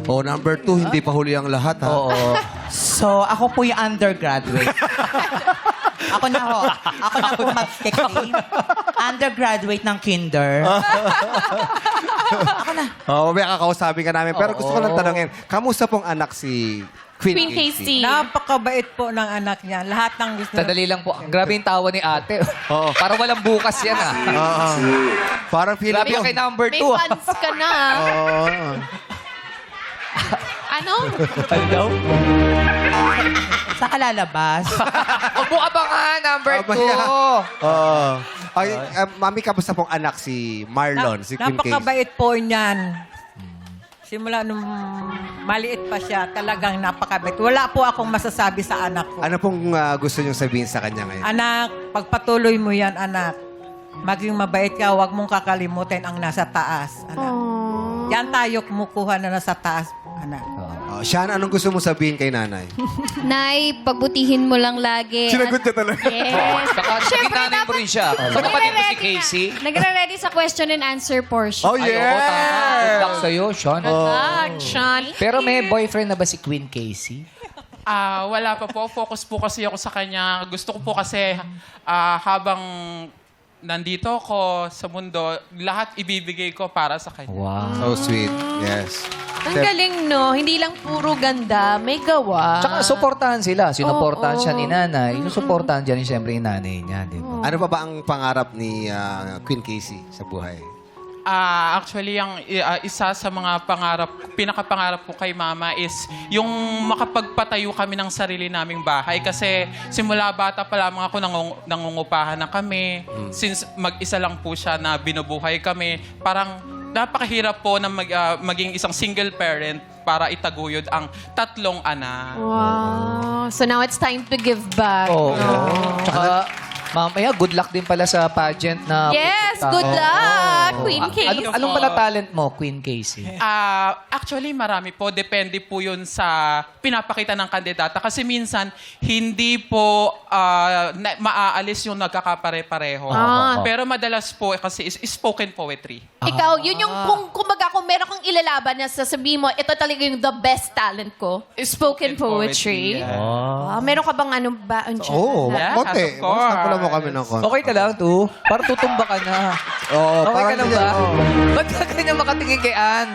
Oh, number 2, hindi pa huli ang lahat, ha? Oo. So, ako po yung undergraduate. Ako na po mag-claim. Undergraduate ng kinder. Ako na. Oh, mamaya kakausapin ka namin. Pero gusto ko lang tanongin, kamusta pong anak si Queen Casey? Napakabait po ng anak niya. Lahat ng gusto. Sandali lang po. Grabe yung tawa ni ate. Oo. Parang walang bukas yan, ah. Oo. Parang feeling Grabe ko. yung kay number May 2, ah. fans ka na. Oo. Ano? Ano daw? Saan ka lalabas? Huwag mo abangan, number 2. Oo. Ay, mami, kamusta pong anak si Marlon, si Queen Casey? Napakabait po niyan. Simula nung maliit pa siya, talagang napakabait. Wala po akong masasabi sa anak ko. Ano pong gusto niyong sabihin sa kanya ngayon? Anak, pagpatuloy mo yan, anak. Maging mabait ka, huwag mong kakalimutin ang nasa taas, anak. Yan tayo kumukuha na nasa taas, anak. Sian, anong gusto mo sabihin kay nanay? Nay, pagbutihin mo lang lagi. Sinagot niya talaga. Yes. Saka nanay mo rin siya. Sa kapatid mo si Casey. Nagre-ready sa question and answer portion. Oh, Ay, oo, tama. Good luck sa'yo, Sean. Action. Pero may boyfriend na ba si Queen Casey? Wala pa po. Focus po kasi ako sa kanya. Gusto ko po kasi habang nandito ako sa mundo, lahat ibibigay ko para sa kanya. Wow. So sweet. Yes. Ang galing, no? Hindi lang puro ganda, may gawa. Tsaka suportahan sila. Sinuportahan siya ni nanay. Sinuportahan dyan siyempre yung nanay niya, di ba? Ano pa ba ang pangarap ni Queen Casey sa buhay? Actually, ang isa sa mga pinakapangarap ko kay Mama is yung makapagpatayo kami ng sarili naming bahay. Kasi simula bata pa lamang ako nangungupahan na kami. Since mag-isa lang po siya na binubuhay kami, parang napakahirap po na maging isang single parent para itaguyod ang 3 anak. Wow. So now it's time to give back. Oo. Tsaka, mamaya, good luck din pala sa pageant na... Yes, pupunta. good luck, Queen Casey. Anong pala talent mo, Queen Casey? Actually, marami po. Depende po yun sa pinapakita ng kandidata. Kasi minsan, hindi po maaalis yung nagkakapare-pareho. Pero madalas po kasi is spoken poetry. Ikaw, yun yung kumbaga kung meron kang ilalaban na sasabihin mo, ito talaga yung the best talent ko. Spoken poetry. Meron ka bang ano ba? Oo, Yes, konti. of course. Sampulan mo kami ng konti. Okay ka lang, tu. Parang tutumba ka na. Oo, Okay ka parang lang ba? Ba't ka ganyan makatingin kay Ann?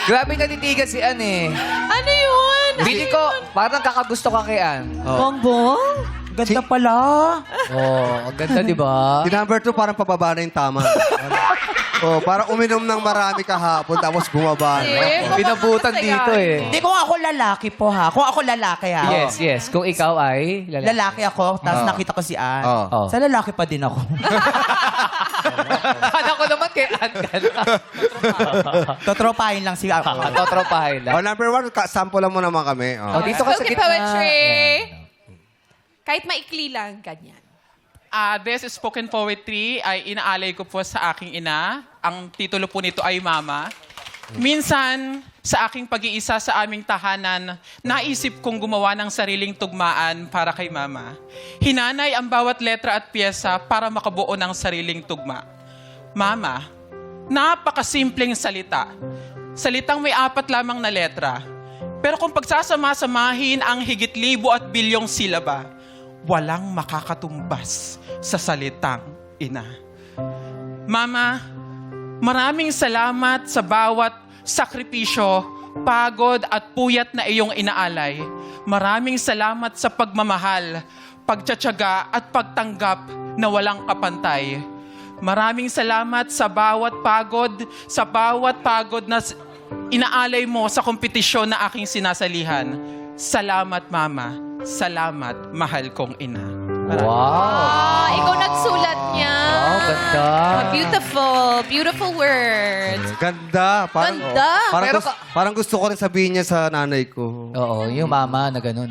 Grabe nanitigan si Ann eh. Ano yun? Bili ko, parang kakagusto ka kay Ann. Bongbong? Ganda pala. Oh, ang ganda, di ba? Si number 2, parang pababa na yung tama. Parang uminom ng marami kahapon, tapos bumaba na. Pinabutan dito eh. Hindi, kung ako lalaki po ha. Kung ako lalaki ha. Yes, yes. Kung ikaw ay Lalaki ako, tapos nakita ko si Ann. Oh. Sa lalaki pa din ako. Anak ko naman kay Ann ka na. Totropahin lang si ako. Totropahin lang. Number 1, sample mo naman kami. Oh, dito ka sa Spoken gitna. poetry. Kahit maikli lang, ganyan. This spoken poetry ay inaalay ko po sa aking ina. Ang titulo po nito ay Mama. Minsan, sa aking pag-iisa sa aming tahanan, naisip kong gumawa ng sariling tugmaan para kay Mama. Hinanay ang bawat letra at piyesa para makabuo ng sariling tugma. Mama, napakasimpleng salita. Salitang may 4 lamang na letra. Pero kung pagsasama-samahin ang higit 1,000 at bilyong silaba, walang makakatumbas sa salitang ina. Mama, maraming salamat sa bawat sakripisyo, pagod at puyat na iyong inaalay. Maraming salamat sa pagmamahal, pagtsatsaga at pagtanggap na walang kapantay. Maraming salamat sa bawat pagod na inaalay mo sa kompetisyon na aking sinasalihan. Salamat, Mama. Salamat, mahal kong ina. Wow. Ikaw nagsulat niya. Wow, ganda. Beautiful. Beautiful words. Ganda. Parang, Ganda. Parang gusto ko rin sabihin niya sa nanay ko. Oo, yung mama na ganun.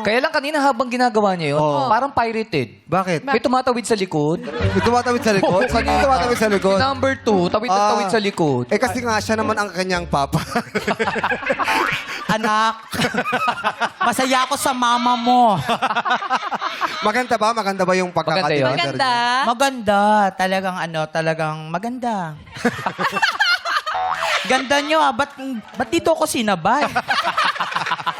Kaya lang kanina habang ginagawa niya yun, parang pirated. Bakit? May tumatawid sa likod. May tumatawid sa likod? Saan yung tumatawid sa likod? Number 2, tawid-tawid sa likod. Eh kasi nga, siya naman ang kanyang papa. Anak, masaya ako sa mama mo. Maganda ba? Maganda ba yung pagkakadeliver? Maganda. Maganda. Talagang maganda. Ganda nyo ba't dito ako sinabay?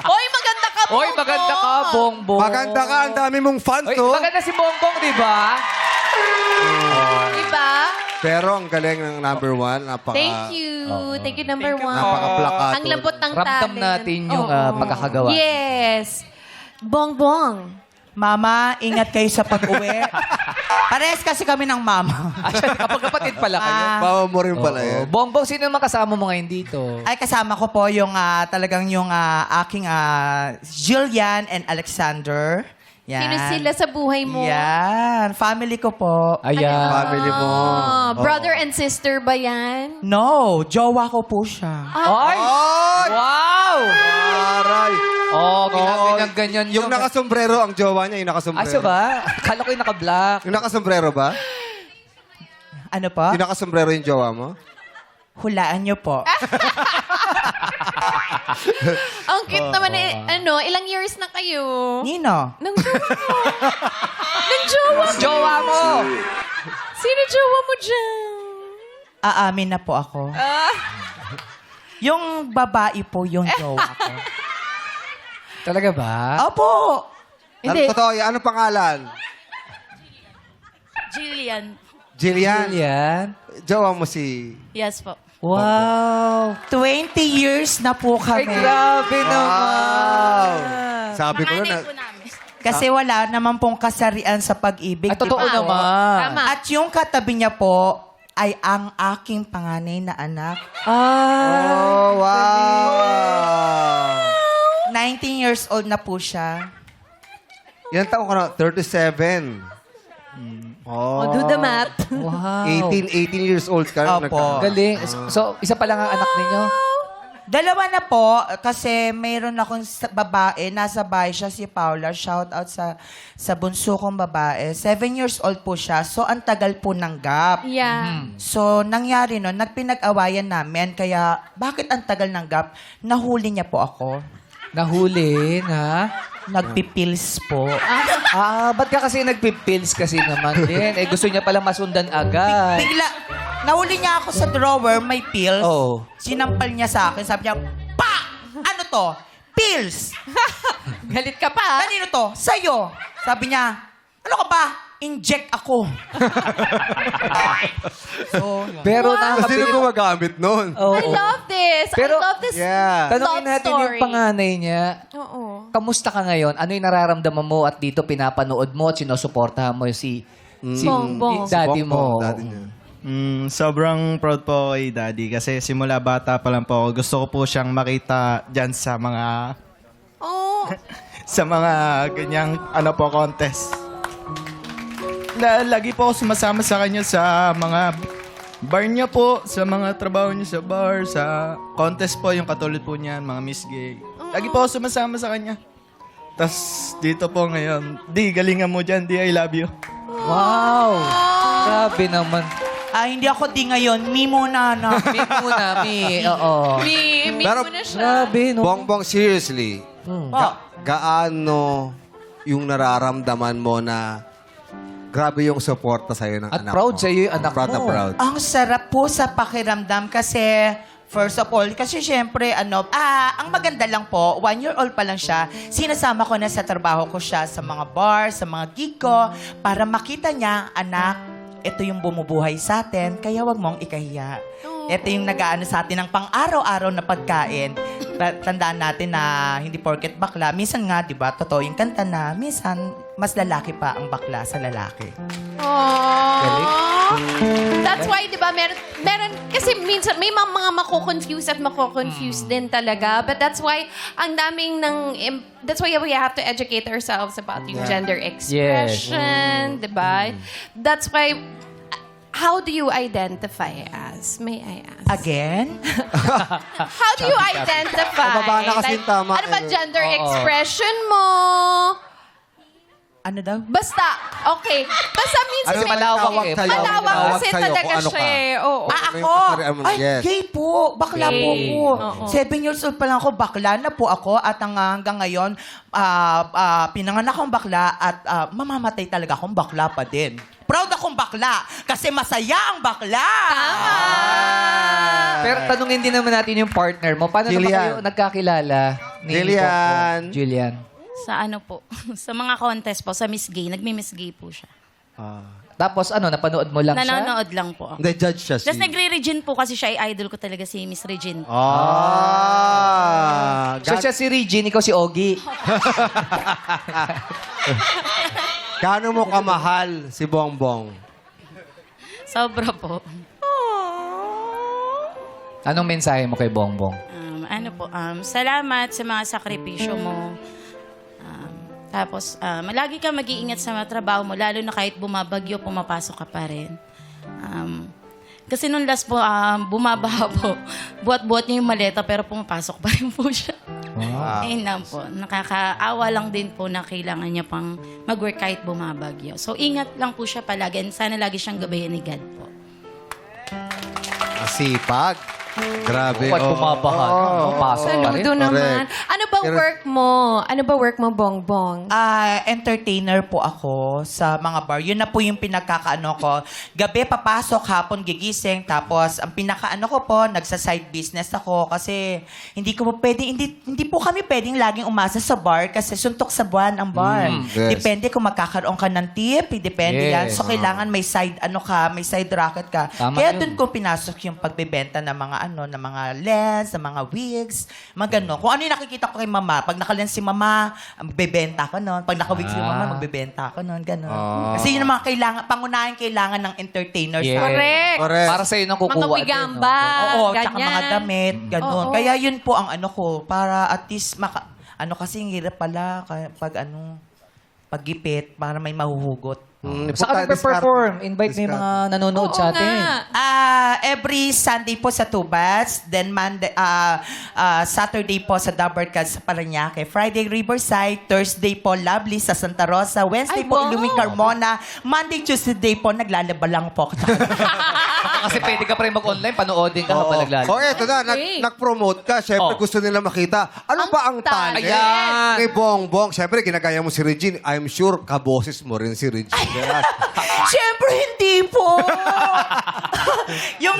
Oy, maganda ka, Oy, maganda ka, Bongbong. Maganda ka, ang dami mong fans, Oy, oh. maganda si Bongbong, di ba? Diba? Pero ang galing ng number one. Napaka, Thank you. Thank you, number one. Napaka-plakato. Ang lambot ng Ramdam talent. natin yung Oo. pagkakagawa. Yes. Bongbong. Mama, ingat kayo sa pag-uwi. Parehas kasi kami ng mama. Kapag kapatid pala kayo. Bawa mo rin pala Oo. yan. Bongbong, sino naman kasama mo ngayon dito? Ay, kasama ko po yung talagang yung aking Jillian and Alexander. Yan. Sino sila sa buhay mo? Yan. Family ko po. Ayan. Family mo. Ah, brother and sister ba yan? No, jowa ko po siya. Ay! Ay! Wow! Aray! Oh, ganyan Yung nakasombrero, ang jowa niya, yung nakasombrero. Asa ba? Akala ko yung naka-black. Yung nakasombrero ba? Ano po? Yung nakasombrero yung jowa mo? Hulaan niyo po. Ang cute naman eh. Ano, ilang years na kayo? Nino? Nang jowa mo. Nang jowa mo. Jowa mo! Sino jowa mo dyan? Aamin na po ako. Yung babae po yung jowa ko. Talaga ba? Opo! Ano, totoo yan? Ano pangalan? Jillian. Jillian. Yan. Jowa mo si... Yes po. Wow! 20 years na po Ay, kami. grabe naman. Wow! Sabi ko na, namin. Kasi wala naman pong kasarian sa pag-ibig. Ay, totoo di ba? naman. Tama. At yung katabi niya po ay ang aking panganay na anak. oh, wow! 19 years old na po siya. Ilan taong ka na? 37. Oh, Do the math. Wow. 18 years old ka. Opo. Galing. So, isa pa lang ang anak ninyo? Dalawa na po, kasi mayroon akong babae, nasa bahay siya, si Paula. Shout out sa bunso kong babae. 7 years old po siya, so ang tagal po ng gap. Yeah. So, nangyari nun, nagpinag-awayan namin, kaya bakit ang tagal ng gap? Nahuli niya po ako. Nahuli na? Nagpipils po. Ba't ka kasi nagpipills kasi naman din? Eh, gusto niya palang masundan agad. Bigla, nahuli niya ako sa drawer, may pills. Oh. Sinampal niya sa akin, sabi niya, pa! Ano to? Pills! Galit ka pa. Kanino to? Sa'yo. Sabi niya, ano ka ba? Inject ako. So, Pero Sino nakakabilib. gumagamit nun? Oo. I love this. Pero- I love this. Yeah. Tanungin Love natin story. yung panganay niya. Oo. Kamusta ka ngayon? Ano yung nararamdaman mo at dito pinapanood mo at sinusuportahan mo si Bongbong. daddy mo? Daddy niya. Sobrang proud po ako kay Daddy kasi simula bata pa lang po ako. Gusto ko po siyang makita dyan sa mga Oh. sa mga ganyang contest. Lagi po ako sumasama sa kanya sa mga bar niya po, sa mga trabaho niya sa bar, sa contest po, yung katulad po niyan, mga Miss Gay. Lagi po ako sumasama sa kanya. Tapos dito po ngayon, di, galingan mo dyan, di, I love you. Wow! Grabe naman. hindi ako di ngayon. Me muna, na. Mi muna, Mi. Oo. Mi Pero- mo na siya. Grabe, no? Bongbong, seriously, gaano yung nararamdaman mo na grabe yung suporta sa'yo ng At anak proud mo? sa'yo yung anak proud na mo. proud. Ang sarap po sa pakiramdam kasi, first of all, kasi syempre, ang maganda lang po, 1 year old pa lang siya, sinasama ko na sa trabaho ko siya sa mga bar, sa mga gig ko, para makita niya, anak, ito yung bumubuhay sa atin, kaya wag mong ikahiya. Ito yung nag-aano sa atin ng pang-araw-araw na pagkain. Tandaan natin na hindi porket bakla. Minsan nga, di ba, totoo yung kanta na, minsan, mas lalaki pa ang bakla sa lalaki. Aww. That's why, di ba, meron, kasi minsan may mga mako-confuse at mako-confuse din talaga. But that's why, ang daming that's why we have to educate ourselves about yung gender expression, di ba? That's why, how do you identify as? May I ask? Again? How do you identify? Mababa na kasi yung tama, Ano ba eh. gender expression mo? Ano daw? Basta, okay. Basta minsan Ano may malawak tawag eh. sa'yo? malawak Tawag kasi sa'yo talaga kung ano siya ka. eh. Oo. Ano Ako? yung kasarian mo? Ay, Yes. gay po. Bakla po Gay. ako. Oo. 7 years old pa lang ako. Bakla na po ako. At hanggang ngayon, pinanganak akong bakla at mamamatay talaga akong bakla pa din. proud akong bakla kasi masaya ang bakla. Pero tanungin din naman natin yung partner mo. Paano naman Jillian. kayo nagkakilala? Ni Jillian. Popo? Jillian. Sa ano po, sa mga contest po, sa Miss Gay, nagmi-Miss Gay po siya. Tapos ano, napanood mo lang siya? Nanonood lang po ako. Hindi, judge siya. Tapos nagre-Regine po kasi siya ay idol ko talaga si Miss Regine. So siya si Regine, ikaw si Ogie. Kano mo kamahal si Bongbong? Sobra po. Anong mensahe mo kay Bongbong? Salamat sa mga sakripisyo mo. Tapos, lagi ka mag-iingat sa mga trabaho mo, lalo na kahit bumabagyo, pumapasok ka pa rin. Kasi nung last po, bumabaha po. Buhat-buhat niya yung maleta, pero pumapasok pa rin po siya. Ayun lang po. Nakakaawa lang din po na kailangan niya pang mag-work kahit bumabagyo. So, ingat lang po siya palagi. And sana lagi siyang gabayan ni God po. Masipag. Grabe. Ba't bumabaha? Pasok pa rin. Saludo naman. Correct. Ano ba work mo? Ano ba work mo, Bongbong? Entertainer po ako sa mga bar. Yun na po yung pinagkakaano ko. Gabi papasok, hapon gigising. Tapos ang pinakaano ko po, nagsa-side business ako kasi hindi ko po pwede, hindi po kami pwedeng laging umasa sa bar kasi suntok sa buwan ang bar. Yes. Depende kung magkakaroon ka ng tip, depende yan. Yes. So kailangan may side ano ka, may side racket ka. Tama Kaya yun. dun ko pinasok yung pagbebenta ng mga ng mga lens, ng mga wigs, mga gano'n. Kung ano yung nakikita ko kay mama, pag naka-lens si mama, magbebenta ko nun. Pag naka-wig si mama, magbebenta ko nun. Gano'n. Kasi yun ang mga kailangan, pangunahing kailangan ng entertainer Yes. sa Correct. Correct. Para sa'yo nang kukuha. Mga din, wigamba. Oo, tsaka ganyan. mga damit, gano'n. Oo. Kaya yun po ang ano ko, para at least kasi ang hirap pala pag paggipit, para may mahuhugot. Saan ka nagpe-perform? Invite mo yung mga nanonood Oo sa atin. nga. Every Sunday po sa Tubats, then Monday, Saturday po sa Dabarcad sa Parañaque, Friday Riverside, Thursday po Lovely sa Santa Rosa, Wednesday Ay, po wow. Iloilo Carmona, Monday, Tuesday po naglalaba lang po. Kasi pwede ka pa rin mag-online, panoodin ka habang naglalaro. Oh, eto na. Okay. Nag-promote ka. Siyempre, Oh. gusto nila makita. Ano Ang ba ang talent talent. ni Bongbong? Siyempre, ginagaya mo si Regine. I'm sure kaboses mo rin si Regine. Siyempre, hindi po. Yung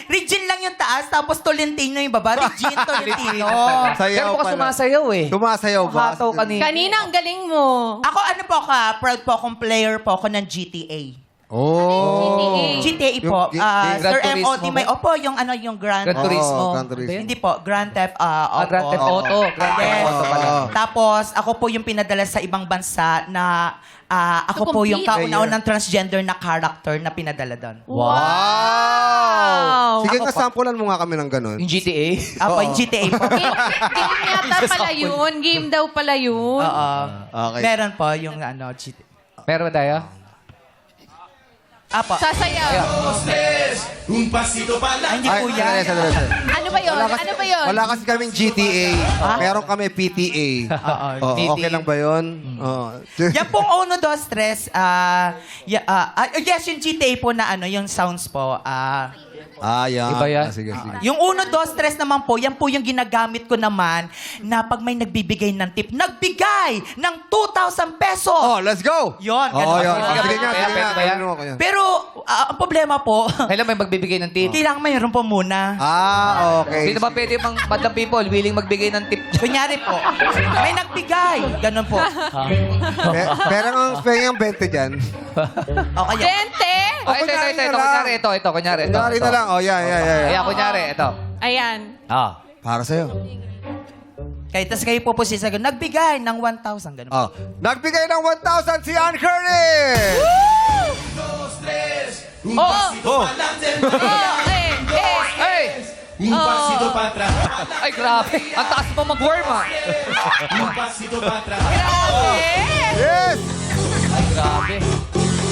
Regine lang yung taas, tapos Tolentino yung baba. Regine Tolentino. Pero Sayaw baka pala. sumasayaw eh. Sumasayaw ba? Hataw kanina. Kanina, ang galing mo. Ako, proud po akong player po ako ng GTA. Oh. GTA po. Yung Sir Gran Turismo MOD, may opo, yung yung Grand... Gran Turismo. Gran Turismo. Ano ba yun? Hindi po, Grand Theft Grand Theft Auto. Grand Theft Yes. Auto pala. Tapos, ako po yung pinadala sa ibang bansa na ako po yung compete. kauna-unang transgender na character na pinadala doon. Wow! Sige Ako nga, pa. sampulan mo nga kami ng ganun. Yung GTA. Ako, yung GTA po. Game yata pala yun. Game daw pala yun. Oo. Okay. Meron po yung GTA. Meron ba tayo? Apo. Sasayaw. Ay, hindi po yan. Sandali. Ano ba yun? Ano ba yun? Wala kasi kaming GTA. Meron kami PTA. Oo, PTA. okay lang ba yun? Oo. Yan pong Uno, Dos, Tres. Yes, yung GTA po na yung sounds po. Yan. Iba yan? Sige. Yung 1, 2, 3 naman po, yan po yung ginagamit ko naman na pag may nagbibigay ng tip, nagbigay ng 2,000 pesos! Oh, let's go! Yun, ganun. Oh, yun. Sige, Sige nga, Pwede sige nga. ba yan? Ano ako yan? Pero, ang problema po, Kailan may magbibigay ng tip? kailangan mayroon po muna. Okay. Sino ba pwede mang madam people willing magbigay ng tip? Kunyari po, may nagbigay. Ganun po. Pero ang 20 dyan. Okay. Dente! Oh, ito. Kunyari, ito. Kunyari na lang. Oh, yan. Ayan, kunyari, ito. Ayan. Para sa'yo. Kaya tas kayo po sisagot, nagbigay ng 1,000. Ganun po. Oh. Nagbigay ng 1,000 si Ann Curtis! Oh! Hey! Ay, grabe. Ang taas mo mag-worm, ah. Yes! Ay, grabe.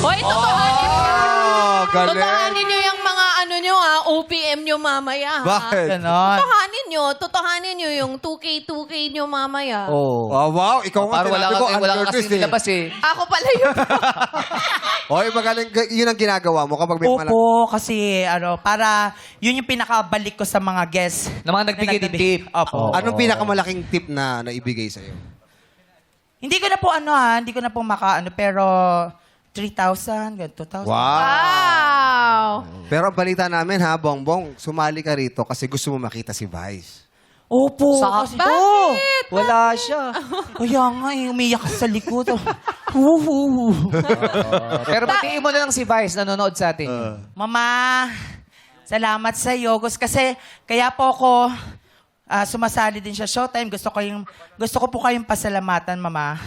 Hoy, totohanin nyo. Oh, galing. Totohanin nyo yung mga OPM nyo mamaya. ha? Bakit? Ganon. Totohanin nyo yung 2K nyo mamaya. Oh. Oh, wow. Ikaw nga Parang wala sinabi ko, kasi, Ann wala Curtis kasi nilabas eh. Ako pala yun. Oy, magaling. Yun ang ginagawa mo kapag may Opo, kasi para yun yung pinakabalik ko sa mga guests. Na mga nagbigay ng tip. Opo. Anong pinakamalaking tip na naibigay sa'yo? Hindi ko na po hindi ko na po pero 3,000, 2,000. Wow. Wow! Pero ang balita namin ha, Bongbong, sumali ka rito kasi gusto mo makita si Vice. Opo. kasi- Sakto! Wala siya. Kaya nga umiyak sa likod. Pero batiin mo na lang si Vice, nanonood sa atin. Mama, salamat sa iyo. Kasi kaya po ako sumasali din sa Showtime. Gusto ko po kayong pasalamatan, Mama.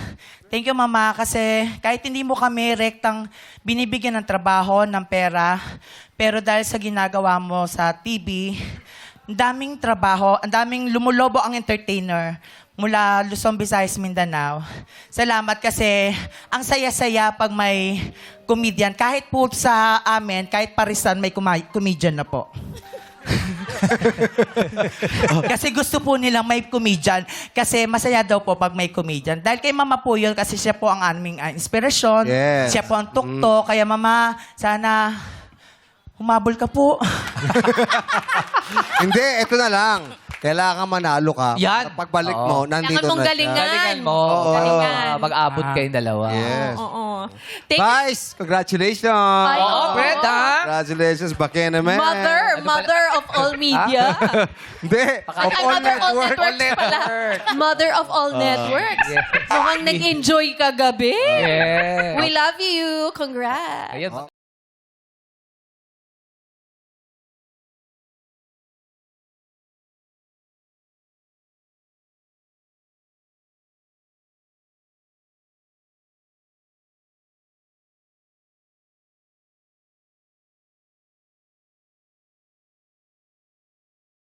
Thank you, Mama, kasi kahit hindi mo kami rektang binibigyan ng trabaho, ng pera, pero dahil sa ginagawa mo sa TV, ang daming trabaho, ang daming lumulobo ang entertainer mula Luzon, Visayas, Mindanao. Salamat kasi ang saya-saya pag may comedian. Kahit po sa amin, kahit parisan, may comedian na po. Kasi gusto po nilang may comedian. Kasi masaya daw po pag may comedian. Dahil kay Mama po yun, kasi siya po ang aming inspirasyon. Yes. Siya po ang tukto. Kaya Mama, sana humabol ka po. Hindi, ito na lang. Kailangan manalo ka. Yan. Para pagbalik Oo. mo, nandito Kailangan mong na siya. galingan. Galingan mo. Oo. Galingan. Mag-abot kayong dalawa. Yes. Oo. Thank you. Vice, congratulations. Ay, Oo, Fred, ha? Congratulations, baka naman. Mother of all media. Hindi, Ay, of all mother of all network. networks pala. Mother of all networks. Mukhang nag-enjoy ka gabi. Yeah. We love you. Congrats. Ayan.